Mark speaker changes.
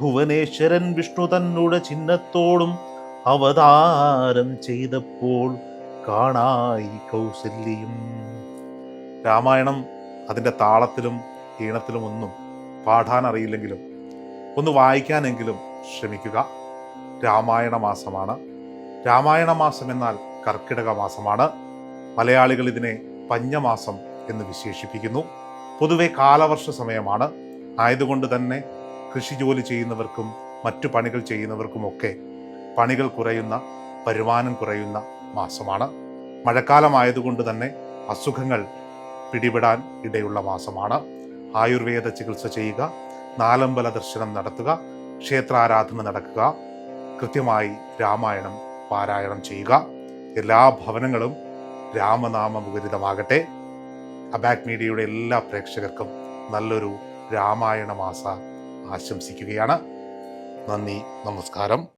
Speaker 1: ഭുവനേശ്വരൻ വിഷ്ണു തന്നോട് ചിഹ്നത്തോടും അവതാരം ചെയ്തപ്പോൾ കാണായി കൗസല്യം. രാമായണം അതിൻ്റെ താളത്തിലും ഈണത്തിലും ഒന്നും പാടാൻ അറിയില്ലെങ്കിലും ഒന്ന് വായിക്കാനെങ്കിലും ശ്രമിക്കുക. രാമായണ മാസമാണ്. രാമായണ മാസം എന്നാൽ കർക്കിടക മാസമാണ്. മലയാളികൾ ഇതിനെ പഞ്ഞമാസം എന്ന് വിശേഷിപ്പിക്കുന്നു. പൊതുവെ കാലവർഷ സമയമാണ്. ആയതുകൊണ്ട് തന്നെ കൃഷി ജോലി ചെയ്യുന്നവർക്കും മറ്റു പണികൾ ചെയ്യുന്നവർക്കുമൊക്കെ പണികൾ കുറയുന്ന, വരുമാനം കുറയുന്ന മാസമാണ്. മഴക്കാലമായതുകൊണ്ട് തന്നെ അസുഖങ്ങൾ പിടിപെടാൻ ഇടയുള്ള മാസമാണ്. ആയുർവേദ ചികിത്സ ചെയ്യുക, നാലമ്പല ദർശനം നടത്തുക, ക്ഷേത്രാരാധന നടക്കുക, കൃത്യമായി രാമായണം പാരായണം ചെയ്യുക. എല്ലാ ഭവനങ്ങളും രാമനാമ മുഖരിതമാകട്ടെ. അബാക് മീഡിയയുടെ എല്ലാ പ്രേക്ഷകർക്കും നല്ലൊരു രാമായണ മാസ ആശംസിക്കുകയാണ്. നന്ദി, നമസ്കാരം.